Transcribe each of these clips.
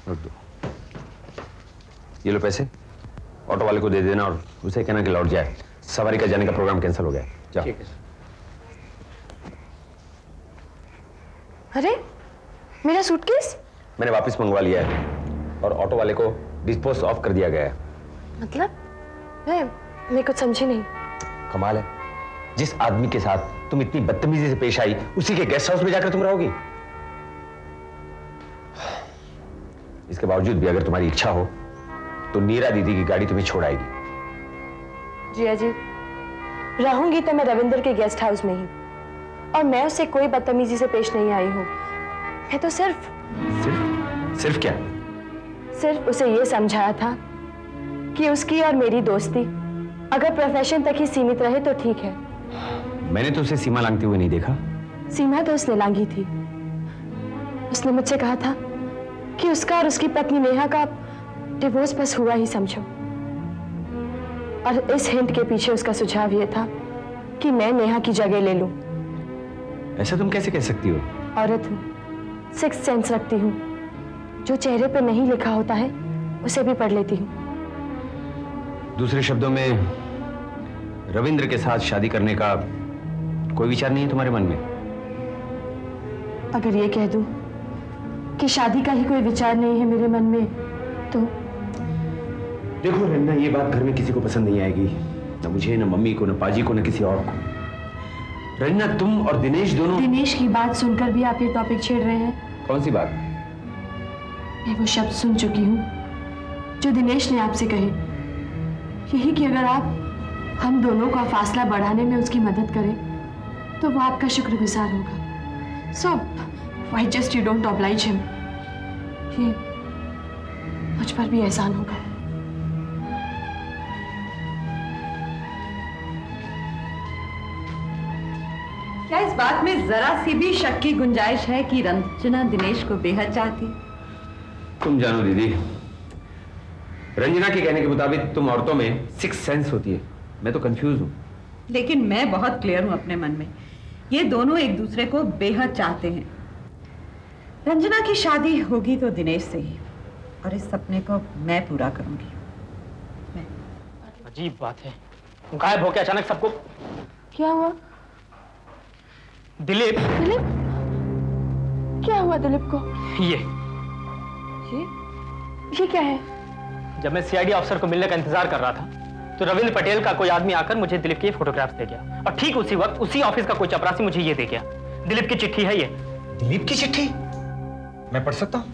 रख दो। ये लो पैसे, ऑटो वाले को दे देना और उसे कहना कि लौट जाए। सवारी का जाने का प्रोग्राम कैंसिल हो गया। जाओ। ठीक है। अरे मेरा सूटकेस मैंने वापस मंगवा लिया है और ऑटो वाले को डिस्पोज ऑफ कर दिया गया है। मतलब मैं कुछ समझी नहीं। कमाल है, जिस आदमी के साथ तुम इतनी बदतमीजी से पेश आई उसी के गेस्ट हाउस में जाकर तुम रहोगी। इसके बावजूद भी अगर तुम्हारी इच्छा हो तो नीरा दीदी की गाड़ी तुम्हें छोड़ आएगी। जिया जी, रहूंगी तो मैं रविंद्र के गेस्ट हाउस में ही, और मैं उससे कोई बदतमीजी से पेश नहीं आई हूं। मैं तो सिर्फ क्या? सिर्फ उसे यह समझाया था कि उसकी और मेरी दोस्ती अगर प्रोफेशन तक ही सीमित रहे तो ठीक है। मैंने तो उसे सीमा लांघते हुए नहीं देखा। सीमा तो उसने लांघी थी। उसने मुझसे कहा था कि उसका और उसकी पत्नी नेहा का डिवोर्स बस हुआ ही समझो, और इस हिंट के पीछे उसका सुझाव यह था कि मैं नेहा की जगह ले लूं। ऐसा तुम कैसे कह सकती हो? औरत हूं, सिक्स्थ सेंस रखती हूं। जो चेहरे पर नहीं लिखा होता है उसे भी पढ़ लेती हूं। दूसरे शब्दों में रविंद्र के साथ शादी करने का कोई विचार नहीं है तुम्हारे मन में? अगर ये कह दूं कि शादी का ही कोई विचार नहीं है मेरे मन में तो? देखो रन्ना, ये बात घर में किसी को पसंद नहीं आएगी, ना मुझे, ना मम्मी को, ना पाजी को, ना किसी और को। रन्ना, तुम और दिनेश दोनों। दिनेश की बात सुनकर भी आप ये टॉपिक छेड़ रहे हैं? कौन सी बात? मैं वो शब्द सुन चुकी हूं जो दिनेश ने आपसे कहे, यही कि अगर आप हम दोनों का फासला बढ़ाने में उसकी मदद करें तो वो आपका शुक्रगुजार होगा। So why just you don't oblige him. ये मुझ पर भी एहसान होगा। क्या इस बात में जरा सी भी शक की गुंजाइश है कि रंजना दिनेश को बेहद चाहती? तुम जानो दीदी, रंजना के कहने के मुताबिक तुम औरतों में सिक्स सेंस होती है। मैं तो कंफ्यूज हूं। लेकिन मैं बहुत क्लियर हूं अपने मन में। ये दोनों एक दूसरे को बेहद चाहते हैं। रंजना की शादी होगी तो दिनेश से ही, और इस सपने को मैं पूरा करूंगी। मैं। अजीब बात है, गायब होके अचानक सबको। क्या हुआ? दिलीप। दिलीप? क्या हुआ दिलीप को? ये क्या है? जब मैं सीआईडी अफसर को मिलने का इंतजार कर रहा था तो रविंद्र पटेल का कोई आदमी आकर मुझे दिलीप के फोटोग्राफ्स दे गया, और ठीक उसी वक्त उसी ऑफिस का कोई चपरासी मुझे ये दे गया। दिलीप की चिट्ठी है ये। दिलीप की चिट्ठी? मैं पढ़ सकता हूं?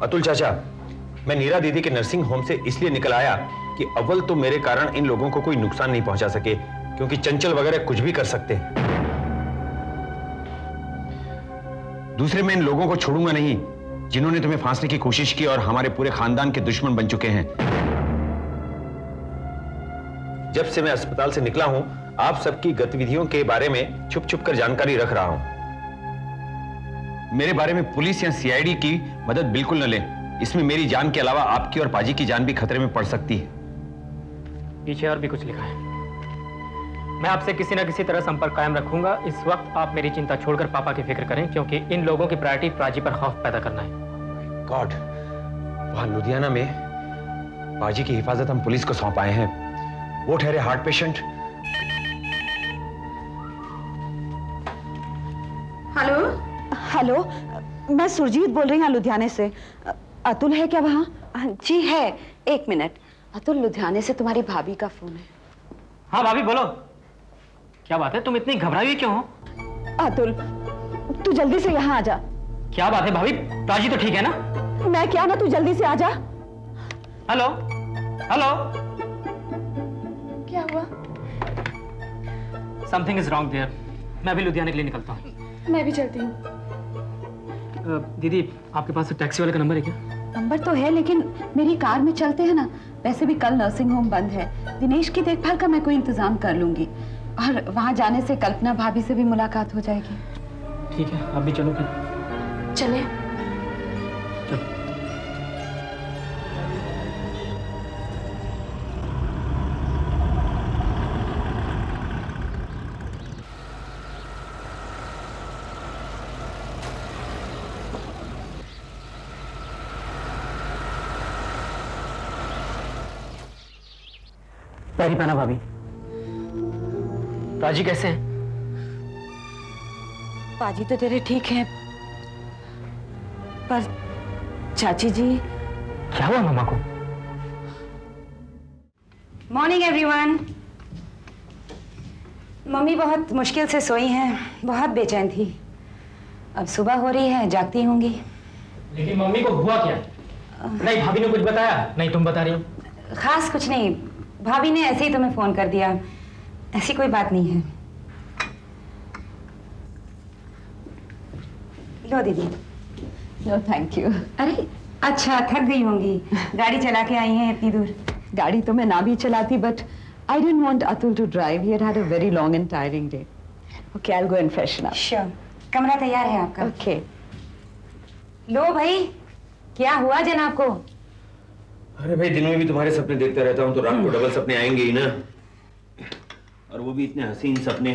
अतुल चाचा, मैं नीरा दीदी के नर्सिंग होम से इसलिए निकल आया कि अव्वल तो मेरे कारण इन लोगों को कोई नुकसान नहीं पहुंचा सके, क्योंकि चंचल वगैरह कुछ भी कर सकते हैं। दूसरे, मैं इन लोगों को छोड़ूंगा नहीं जिन्होंने तुम्हें फांसने की कोशिश की और हमारे पूरे खानदान के दुश्मन बन चुके हैं। जब से मैं अस्पताल से निकला हूं, आप सबकी गतिविधियों के बारे में छुप छुप कर जानकारी रख रहा हूं। मेरे बारे में पुलिस या सीआईडी की मदद बिल्कुल न लें। इसमें मेरी जान के अलावा आपकी और पाजी की जान भी खतरे में पड़ सकती है। पीछे और भी कुछ लिखा है। मैं आपसे किसी न किसी तरह संपर्क कायम रखूंगा। इस वक्त आप मेरी चिंता छोड़कर पापा की फिक्र करें, क्योंकि इन लोगों की प्रायोरिटी पाजी पर खौफ पैदा करना है। गॉड, वहां लुधियाना में पाजी की हिफाजत हम पुलिस को सौंप आए हैं। वो ठहरे हार्ट पेशेंट। हेलो। हेलो, मैं सुरजीत बोल रही हूँ लुधियाने से। अतुल है क्या वहाँ? जी है, एक मिनट। अतुल, लुधियाने से तुम्हारी भाभी का फोन है। हाँ भाभी बोलो, क्या बात है? तुम इतनी घबराई हुई क्यों हो? अतुल, तू जल्दी से यहाँ आ जा। क्या बात है भाभी? प्राची तो ठीक है ना? मैं क्या ना, तू जल्दी से आ जा। Hello hello. क्या हुआ? Something is wrong there. मैं अभी लुधियाने के लिए निकलता हूँ। मैं भी चलती हूँ। दीदी, आपके पास टैक्सी वाले का नंबर है क्या? नंबर तो है, लेकिन मेरी कार में चलते हैं ना। वैसे भी कल नर्सिंग होम बंद है। दिनेश की देखभाल का मैं कोई इंतजाम कर लूंगी, और वहां जाने से कल्पना भाभी से भी मुलाकात हो जाएगी। ठीक है, आप भी चलो फिर। चले। चलो। पैरी पहना भाभी। राजी कैसे हैं? पाजी तो तेरे ठीक हैं, पर चाची जी। क्या हुआ मामा को? Morning everyone. मम्मी बहुत मुश्किल से सोई हैं, बहुत बेचैन थी। अब सुबह हो रही है, जागती होंगी। लेकिन मम्मी को हुआ क्या? नहीं भाभी ने कुछ बताया? नहीं तुम बता रही हो। खास कुछ नहीं, भाभी ने ऐसे ही तुम्हें फोन कर दिया, ऐसी कोई बात नहीं है। लो दीदी। No thank you. अरे अच्छा, थक गई होंगी, गाड़ी चला के आई हैं इतनी दूर। गाड़ी तो मैं ना भी चलाती, but I didn't want Atul to drive. He had a very long and tiring day. Okay, I'll go and freshen up. Sure. कमरा तैयार है आपका। Okay. लो भाई, क्या हुआ जनाब को? अरे भाई, दिन में भी तुम्हारे सपने देखता रहता हूँ तो रात को डबल सपने आएंगे ही ना, और वो भी इतने हसीन सपने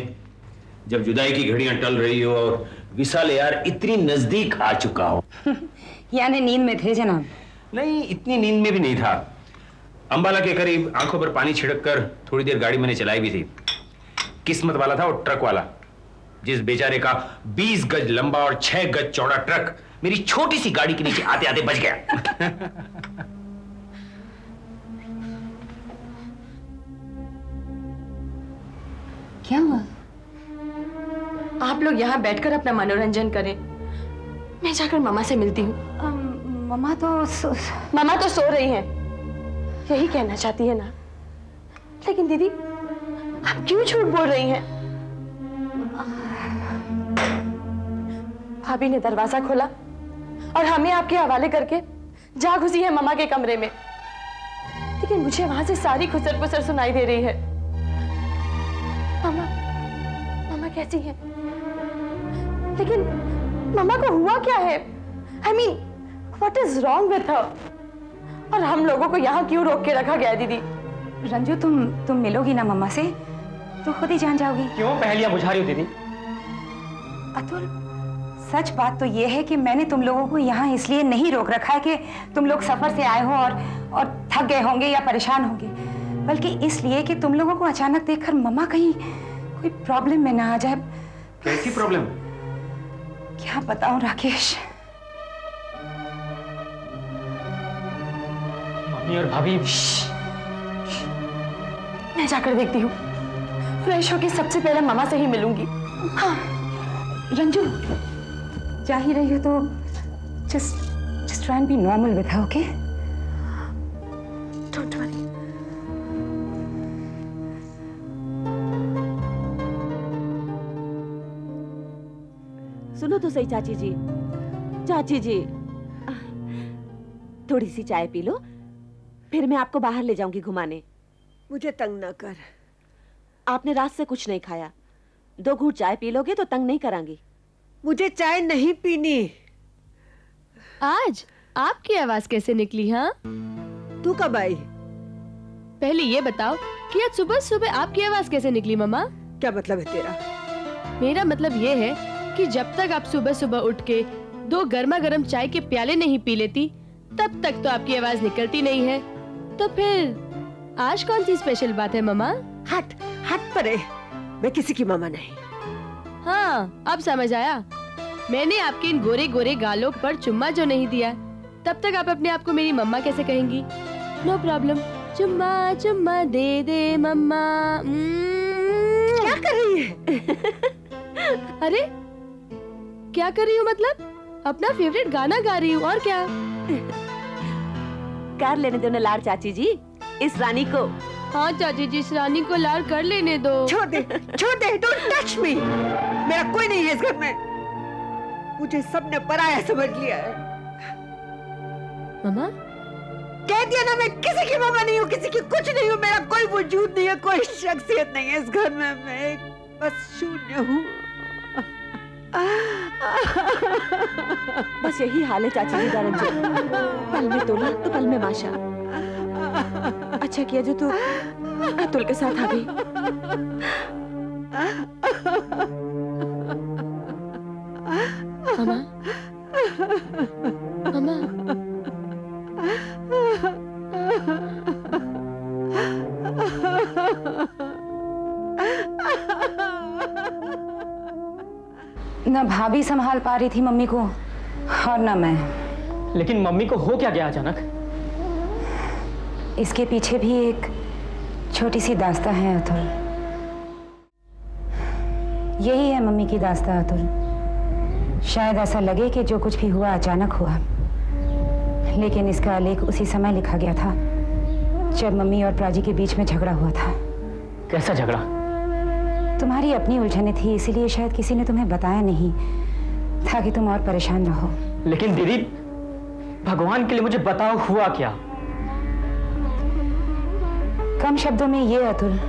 जब जुदाई की घड़ियां टल रही हो और विशाल यार इतनी नजदीक आ चुका हो। यानी नींद में थे जनाब? नहीं, इतनी नींद में भी नहीं था। अंबाला के करीब आंखों पर पानी छिड़क कर थोड़ी देर गाड़ी मैंने चलाई भी थी। किस्मत वाला था वो ट्रक वाला, जिस बेचारे का 20 गज लंबा और 6 गज चौड़ा ट्रक मेरी छोटी सी गाड़ी के नीचे आते आते बच गया। क्या हुआ? आप लोग यहाँ बैठकर अपना मनोरंजन करें, मैं जाकर मामा से मिलती हूँ। मम्मा तो सो रही हैं, यही कहना चाहती है ना? लेकिन दीदी, आप क्यों झूठ बोल रही हैं? भाभी ने दरवाजा खोला और हमें आपके हवाले करके जा घुसी है मामा के कमरे में, लेकिन मुझे वहां से सारी खुसर पुसर सुनाई दे रही है। मामा कैसी हैं? लेकिन मामा को हुआ क्या है? I mean, what is wrong with her? और हम लोगों को यहाँ क्यों रोक के रखा गया दीदी? रंजू, तुम मिलोगी ना मम्मा से तो खुद ही जान जाओगी। क्यों पहेलियां बुझा रही हो दीदी? अतुल, सच बात तो ये है कि मैंने तुम लोगों को यहाँ इसलिए नहीं रोक रखा है कि तुम लोग सफर से आए हो और थक गए होंगे या परेशान होंगे, बल्कि इसलिए कि तुम लोगों को अचानक देखकर मम्मा कहीं कोई प्रॉब्लम में ना आ जाए। कैसी प्रॉब्लम? क्या बताऊं राकेश। मम्मी और भाभी। मैं जाकर देखती हूँ, फ्रेश होके सबसे पहले मामा से ही मिलूंगी। हाँ रंजू, जा ही रही हो तो just try and be normal with her, okay? Don't worry. सुनो तो सही चाची जी, चाची जी, थोड़ी सी चाय पी लो, फिर मैं आपको बाहर ले जाऊंगी घुमाने। मुझे तंग ना कर। आपने रात से कुछ नहीं खाया, 2 घूंट चाय पी लोगे तो तंग नहीं करांगी। मुझे चाय नहीं पीनी। आज आपकी आवाज कैसे निकली? हाँ, तू कब आई? पहले ये बताओ कि आज सुबह सुबह आपकी आवाज कैसे निकली मम्मा? क्या मतलब है तेरा? मेरा मतलब ये है कि जब तक आप सुबह सुबह उठ के 2 गर्मा गर्म चाय के प्याले नहीं पी लेती, तब तक तो आपकी आवाज निकलती नहीं है। तो फिर आज कौन सी स्पेशल बात है मम्मा? हट हट परे, मैं किसी की मामा नहीं। हाँ, अब समझ आया। मैंने आपके इन गोरे गोरे गालों पर चुम्मा जो नहीं दिया, तब तक आप अपने आप को मेरी मम्मा कैसे कहेंगी? नो प्रॉब्लम, चुम्मा चुम्मा दे दे मम्मा। क्या कर रही है? अरे क्या कर रही हूँ? मतलब अपना फेवरेट गाना गा रही हूँ, और क्या? कर लेने दो ना लाड़ चाची जी इस रानी को। हाँ चाची जी, इस रानी को लाड़ कर लेने दो। छोड़ दे, डोंट टच मी। मेरा कोई नहीं है इस घर में, मुझे सबने पराया समझ लिया है। मम्मा, कह दिया ना, मैं किसी की मामा नहीं हूँ, किसी की कुछ नहीं हूँ। मेरा कोई वजूद नहीं है, कोई शख्सियत नहीं है इस घर में। मैं बस शून्य हूँ। बस यही हाल है चाची जी रंजू, पल में तोला तो पल में माशा। अच्छा किया जो तू अतुल के साथ आ गई। मम्मा, मम्मा, न भाभी संभाल पा रही थी मम्मी को और न मैं। लेकिन मम्मी को हो क्या गया अचानक? इसके पीछे भी एक छोटी सी दास्तां है अतुल। यही है मम्मी की दास्तां अतुल। शायद ऐसा लगे कि जो कुछ भी हुआ अचानक हुआ, लेकिन इसका आलेख उसी समय लिखा गया था जब मम्मी और प्राची के बीच में झगड़ा हुआ था। कैसा झगड़ा? तुम्हारी अपनी उलझने थी, इसीलिए शायद किसी ने तुम्हें बताया नहीं ताकि तुम और परेशान ना हो। लेकिन दीदी, भगवान के लिए मुझे बताओ हुआ क्या? कम शब्दों में ये अतुल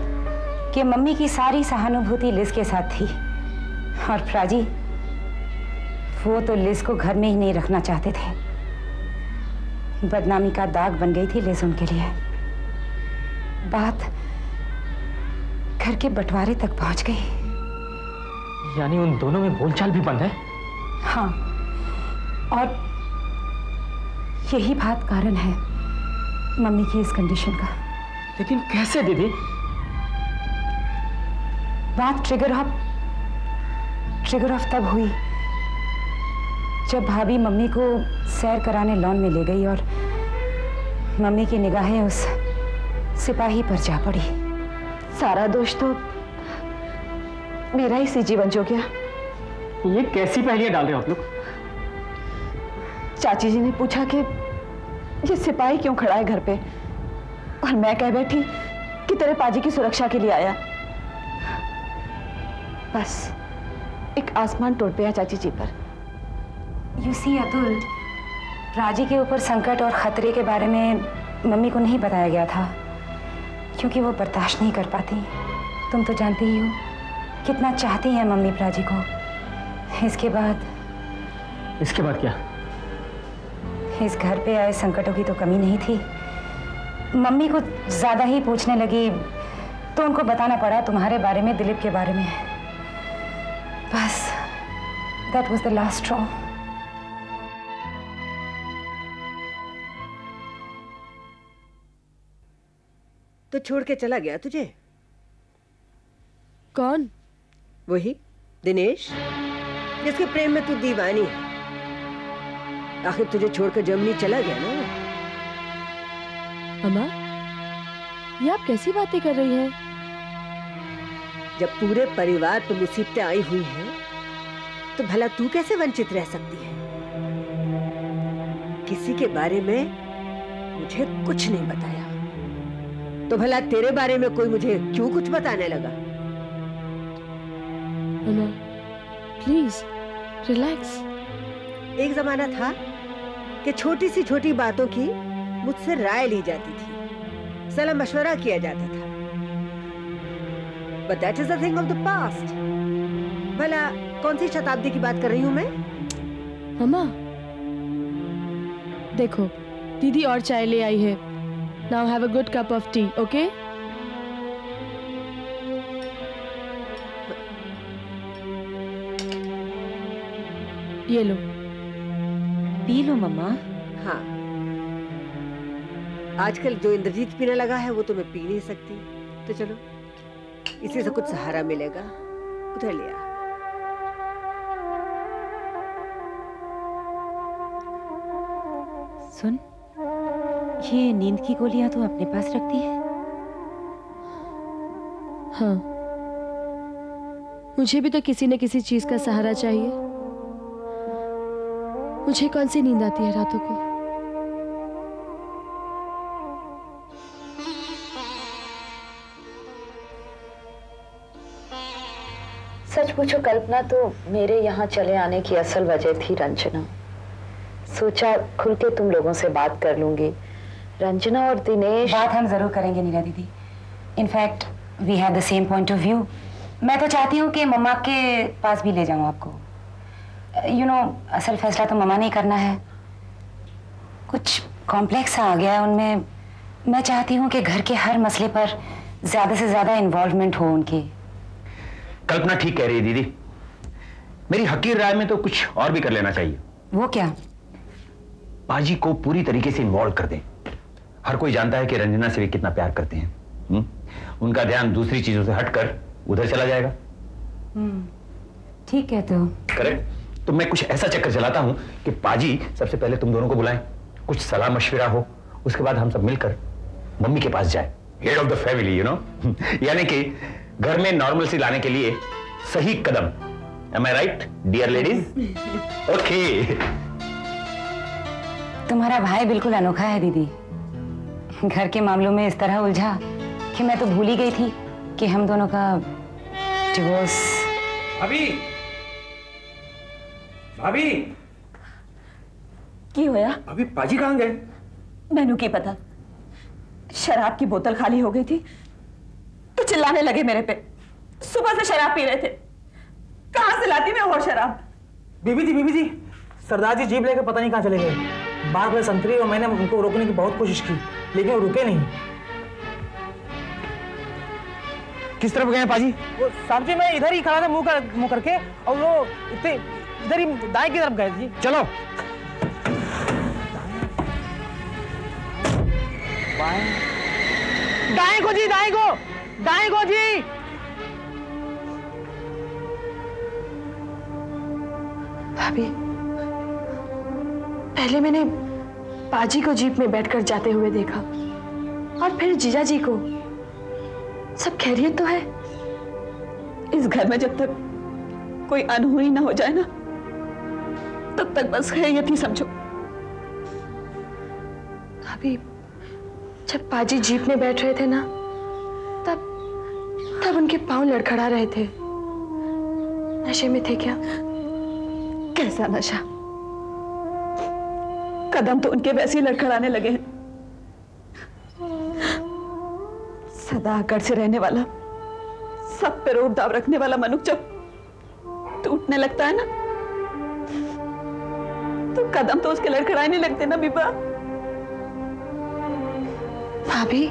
कि मम्मी की सारी सहानुभूति लिज के साथ थी और प्राची, वो तो लिज को घर में ही नहीं रखना चाहते थे। बदनामी का दाग बन गई थी लिज उनके लिए। बात घर के बंटवारे तक पहुंच गई। यानी उन दोनों में बोलचाल भी बंद है? हाँ, और यही बात कारण है मम्मी की इस कंडीशन का। लेकिन कैसे दीदी? बात ट्रिगर ऑफ तब हुई जब भाभी मम्मी को सैर कराने लॉन में ले गई और मम्मी की निगाहें उस सिपाही पर जा पड़ी। सारा दोष तो मेरा ही सी जीवन जो गया। ये कैसी पहेलियां डाल रहे हो आप लोग? चाची जी ने पूछा कि ये सिपाही क्यों खड़ा है घर पे, और मैं कह बैठी कि तेरे पाजी की सुरक्षा के लिए आया। बस एक आसमान टूट गया चाची जी पर। You see, अतुल, राजी के ऊपर संकट और खतरे के बारे में मम्मी को नहीं बताया गया था क्योंकि वो बर्दाश्त नहीं कर पाती। तुम तो जानती ही हो कितना चाहती हैं मम्मी प्राची को। इसके बाद क्या? इस घर पे आए संकटों की तो कमी नहीं थी। मम्मी को ज्यादा ही पूछने लगी तो उनको बताना पड़ा तुम्हारे बारे में, दिलीप के बारे में। बस that was the last straw. तो छोड़ के चला गया तुझे? कौन? वही दिनेश, जिसके प्रेम में तू दीवानी है। आखिर तुझे छोड़कर जर्मनी चला गया ना। अम्मा, ये आप कैसी बातें कर रही हैं? जब पूरे परिवार पर मुसीबतें आई हुई हैं, तो भला तू कैसे वंचित रह सकती है? किसी के बारे में मुझे कुछ नहीं बताया, तो भला तेरे बारे में कोई मुझे क्यों कुछ बताने लगा? अम्मा, प्लीज रिलैक्स। एक जमाना था कि छोटी सी छोटी बातों की मुझसे राय ली जाती थी, सलाह मशवरा किया जाता था। But that is a thing of the past. भला कौन सी शताब्दी की बात कर रही हूँ मैं? अम्मा, देखो दीदी और चाय ले आई है। Now have a good cup of tea, okay? ये लो। पी लो मम्मा। हाँ, आजकल जो इंद्रजीत पीने लगा है वो तो मैं पी नहीं सकती। तो चलो, इसी से कुछ सहारा मिलेगा। उधर लिया। सुन, ये नींद की गोलियां तो अपने पास रखती है? हाँ, मुझे भी तो किसी न किसी चीज का सहारा चाहिए। मुझे कौन सी नींद आती है रातों को? सच पूछो कल्पना, तो मेरे यहाँ चले आने की असल वजह थी रंजना। सोचा खुल के तुम लोगों से बात कर लूंगी। रंजना और दिनेश। बात हम जरूर करेंगे नीरा दीदी। In fact we have the same point of view. मैं तो चाहती हूँ कि मम्मा के पास भी ले जाऊँ आपको। यू नो, असल फैसला तो मम्मा ने करना है। कुछ कॉम्प्लेक्स आ गया है उनमें। मैं चाहती हूँ कि घर के हर मसले पर ज्यादा से ज्यादा इन्वॉल्वमेंट हो उनकी। कल्पना ठीक कह रही है दीदी। मेरी हकीर राय में तो कुछ और भी कर लेना चाहिए। वो क्या? बाजी को पूरी तरीके से इन्वॉल्व कर दें। हर कोई जानता है कि रंजना से वे कितना प्यार करते हैं। उनका ध्यान दूसरी चीजों से हटकर उधर चला जाएगा। ठीक कहते हो। करेक्ट। तो मैं कुछ ऐसा चक्कर चलाता हूं कि पाजी सबसे पहले तुम दोनों को बुलाएं, कुछ सलाह मशविरा हो, उसके बाद हम सब मिलकर मम्मी के पास जाए, head of the family, you know. यानी कि घर में नॉर्मलसी लाने के लिए सही कदम। Am I right, dear ladies? Okay. तुम्हारा भाई बिल्कुल अनोखा है दीदी। घर के मामलों में इस तरह उलझा कि मैं तो भूल ही गई थी कि हम दोनों का डिवोर्स। भाभी, भाभी, की होया? अभी पाजी कहाँ गए? मैनू की पता। शराब की बोतल खाली हो गई थी तो चिल्लाने लगे मेरे पे। सुबह से शराब पी रहे थे, कहां से लाती मैं और शराब? बीबी जी, सरदार जी जीप लेकर पता नहीं कहां चले गए। बार बार संतरी और मैंने उनको रोकने की बहुत कोशिश की, लेकिन वो रुके नहीं। किस तरफ गए हैं पाजी? वो साहब जी मैं इधर ही खड़ा था मुंह करके, और वो इधर ही दाएं की तरफ गए जी। चलो। दाएं को जी, दाएं को जी। भाभी, पहले मैंने पाजी को जीप में बैठकर जाते हुए देखा और फिर जीजा जी को। सब खैरियत तो है? इस घर में जब तक कोई अनहोनी ना हो जाए ना, तब तक बस खैरियत ही समझो। भाभी, जब पाजी जीप में बैठ रहे थे ना, तब उनके पांव लड़खड़ा रहे थे। नशे में थे क्या? कैसा नशा? कदम तो उनके वैसे ही लड़खड़ाने लगे हैं। सदा आकर से रहने वाला, सब पे रोब दाव रखने वाला मनुष्य जब टूटने लगता है ना, तो कदम तो उसके लड़खड़ाने लगते ना बीबा। भाभी,